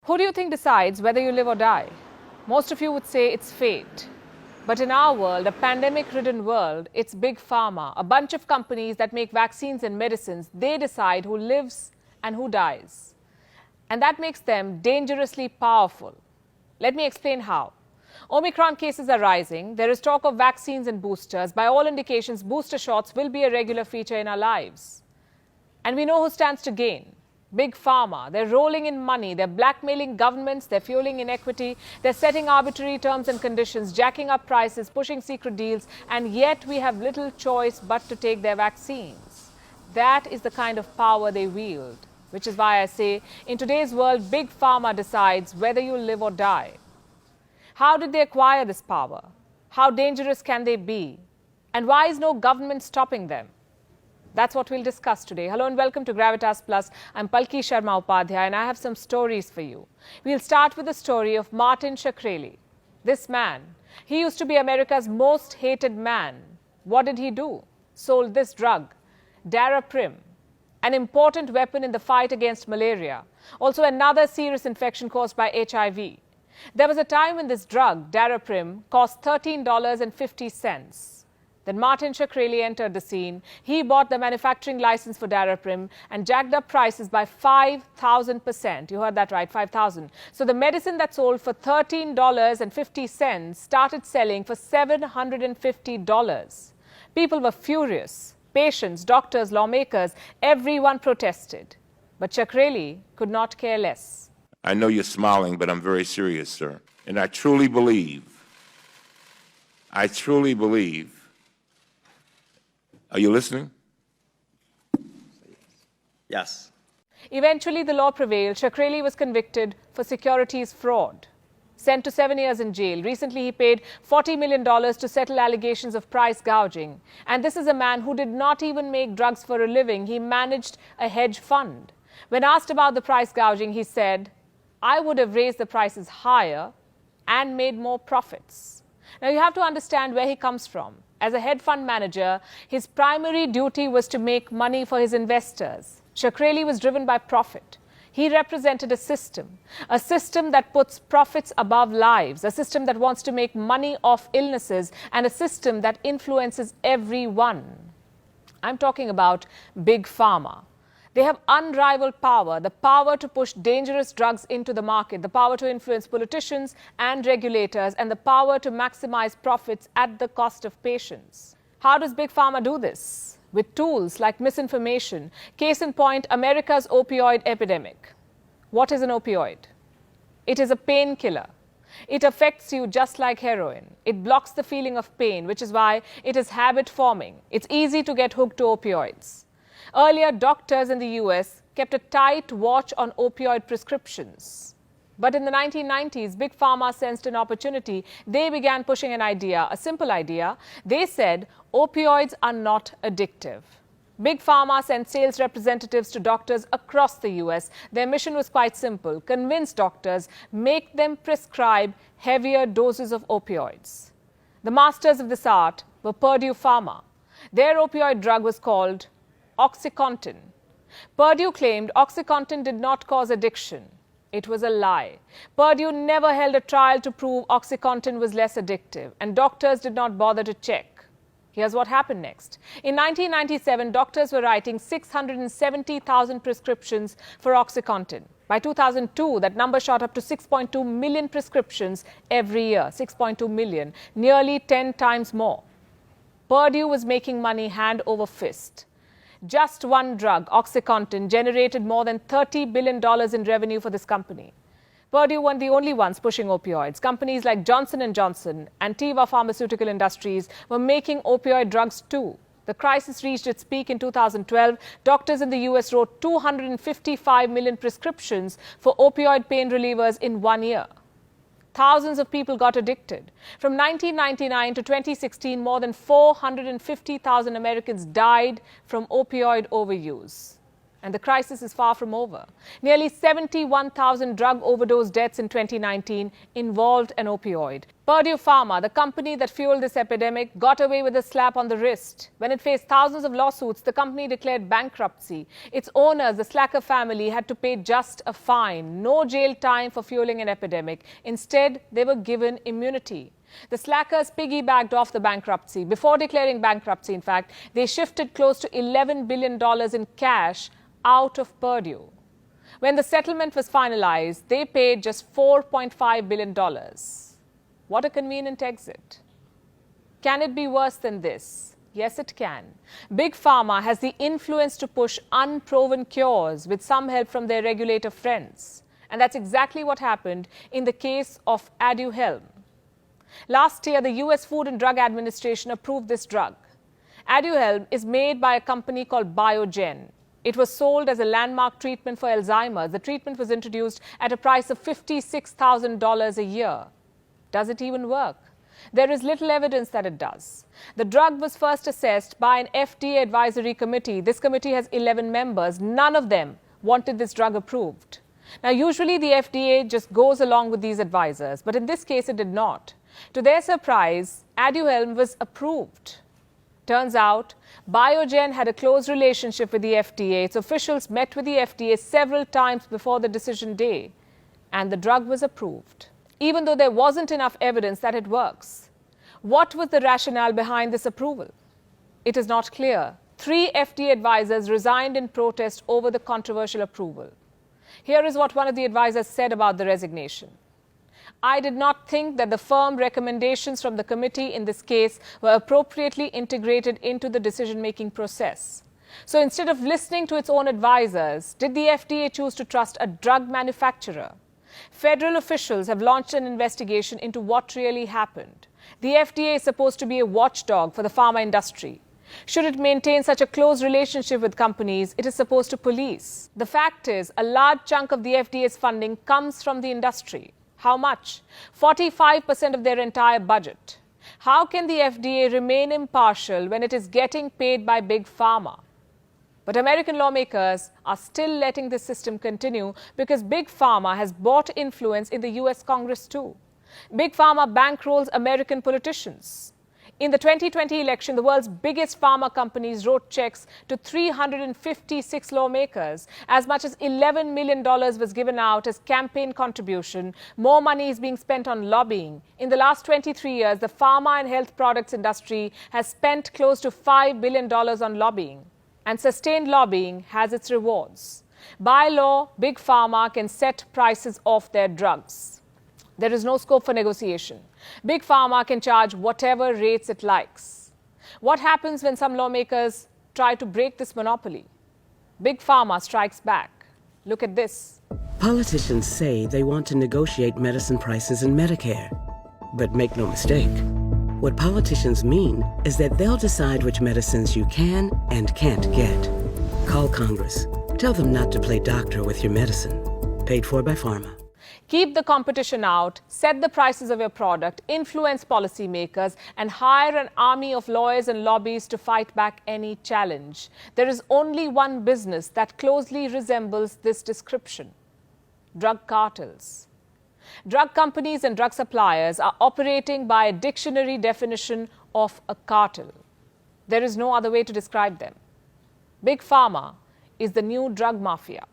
Who do you think decides whether you live or die? Most of you would say it's fate. But in our world, a pandemic-ridden world, it's Big Pharma, a bunch of companies that make vaccines and medicines. They decide who lives and who dies. And that makes them dangerously powerful. Let me explain how. Omicron cases are rising. There is talk of vaccines and boosters. By all indications, booster shots will be a regular feature in our lives. And we know who stands to gain. Big Pharma. They're rolling in money. They're blackmailing governments. They're fueling inequity. They're setting arbitrary terms and conditions, jacking up prices, pushing secret deals. And yet we have little choice but to take their vaccines. That is the kind of power they wield. Which is why I say, in today's world, Big Pharma decides whether you live or die. How did they acquire this power? How dangerous can they be? And why is no government stopping them? That's what we'll discuss today. Hello and welcome to Gravitas Plus. I'm Palki Sharma Upadhyay and I have some stories for you. We'll start with the story of Martin Shkreli. This man, he used to be America's most hated man. What did he do? Sold this drug, Daraprim, an important weapon in the fight against malaria. Also another serious infection caused by HIV. There was a time when this drug, Daraprim, cost $13.50. Then Martin Shkreli entered the scene. He bought the manufacturing license for Daraprim and jacked up prices by 5,000%. You heard that right, 5,000. So the medicine that sold for $13.50 started selling for $750. People were furious. Patients, doctors, lawmakers, everyone protested. But Shkreli could not care less. I know you're smiling, but I'm very serious, sir. And I truly believe, are you listening? Yes. Eventually, the law prevailed. Shkreli was convicted for securities fraud, sent to 7 years in jail. Recently, he paid $40 million to settle allegations of price gouging. And this is a man who did not even make drugs for a living. He managed a hedge fund. When asked about the price gouging, he said, "I would have raised the prices higher and made more profits." Now, you have to understand where he comes from. As a hedge fund manager, his primary duty was to make money for his investors. Shkreli was driven by profit. He represented a system that puts profits above lives, a system that wants to make money off illnesses, and a system that influences everyone. I'm talking about Big Pharma. They have unrivaled power, the power to push dangerous drugs into the market, the power to influence politicians and regulators, and the power to maximize profits at the cost of patients. How does Big Pharma do this? With tools like misinformation. Case in point, America's opioid epidemic. What is an opioid? It is a painkiller. It affects you just like heroin. It blocks the feeling of pain, which is why it is habit-forming. It's easy to get hooked to opioids. Earlier, doctors in the US kept a tight watch on opioid prescriptions. But in the 1990s, Big Pharma sensed an opportunity. They began pushing an idea, a simple idea. They said opioids are not addictive. Big Pharma sent sales representatives to doctors across the US. Their mission was quite simple: convince doctors, make them prescribe heavier doses of opioids. The masters of this art were Purdue Pharma. Their opioid drug was called OxyContin. Purdue claimed OxyContin did not cause addiction. It was a lie. Purdue never held a trial to prove OxyContin was less addictive, and doctors did not bother to check. Here's what happened next. In 1997, doctors were writing 670,000 prescriptions for OxyContin. By 2002, that number shot up to 6.2 million prescriptions every year. 6.2 million, nearly 10 times more. Purdue was making money hand over fist. Just one drug, OxyContin, generated more than $30 billion in revenue for this company. Purdue weren't the only ones pushing opioids. Companies like Johnson & Johnson and Teva Pharmaceutical Industries were making opioid drugs too. The crisis reached its peak in 2012. Doctors in the US wrote 255 million prescriptions for opioid pain relievers in 1 year. Thousands of people got addicted. From 1999 to 2016, more than 450,000 Americans died from opioid overuse. And the crisis is far from over. Nearly 71,000 drug overdose deaths in 2019 involved an opioid. Purdue Pharma, the company that fueled this epidemic, got away with a slap on the wrist. When it faced thousands of lawsuits, the company declared bankruptcy. Its owners, the Slacker family, had to pay just a fine. No jail time for fueling an epidemic. Instead, they were given immunity. The Slackers piggybacked off the bankruptcy. Before declaring bankruptcy, in fact, they shifted close to $11 billion in cash out of Purdue. When the settlement was finalized, they paid just $4.5 billion. What a convenient exit. Can it be worse than this? Yes, it can. Big Pharma has the influence to push unproven cures with some help from their regulator friends. And that's exactly what happened in the case of Aduhelm. Last year, the US Food and Drug Administration approved this drug. Aduhelm is made by a company called Biogen. It was sold as a landmark treatment for Alzheimer's. The treatment was introduced at a price of $56,000 a year. Does it even work? There is little evidence that it does. The drug was first assessed by an FDA advisory committee. This committee has 11 members. None of them wanted this drug approved. Now, usually the FDA just goes along with these advisors, but in this case it did not. To their surprise, Aduhelm was approved. Turns out, Biogen had a close relationship with the FDA. Its officials met with the FDA several times before the decision day, and the drug was approved, even though there wasn't enough evidence that it works. What was the rationale behind this approval? It is not clear. 3 FDA advisors resigned in protest over the controversial approval. Here is what one of the advisors said about the resignation. I did not think that the firm recommendations from the committee in this case were appropriately integrated into the decision-making process. So instead of listening to its own advisors, did the FDA choose to trust a drug manufacturer? Federal officials have launched an investigation into what really happened. The FDA is supposed to be a watchdog for the pharma industry. Should it maintain such a close relationship with companies, it is supposed to police. The fact is, a large chunk of the FDA's funding comes from the industry. How much? 45% of their entire budget. How can the FDA remain impartial when it is getting paid by Big Pharma? But American lawmakers are still letting this system continue because Big Pharma has bought influence in the US Congress too. Big Pharma bankrolls American politicians. In the 2020 election, the world's biggest pharma companies wrote checks to 356 lawmakers. As much as $11 million was given out as campaign contribution. More money is being spent on lobbying. In the last 23 years, the pharma and health products industry has spent close to $5 billion on lobbying. And sustained lobbying has its rewards. By law, Big Pharma can set prices of their drugs. There is no scope for negotiation. Big Pharma can charge whatever rates it likes. What happens when some lawmakers try to break this monopoly? Big Pharma strikes back. Look at this. Politicians say they want to negotiate medicine prices in Medicare. But make no mistake, what politicians mean is that they'll decide which medicines you can and can't get. Call Congress. Tell them not to play doctor with your medicine. Paid for by pharma. Keep the competition out, set the prices of your product, influence policymakers, and hire an army of lawyers and lobbyists to fight back any challenge. There is only one business that closely resembles this description: drug cartels. Drug companies and drug suppliers are operating by a dictionary definition of a cartel. There is no other way to describe them. Big Pharma is the new drug mafia.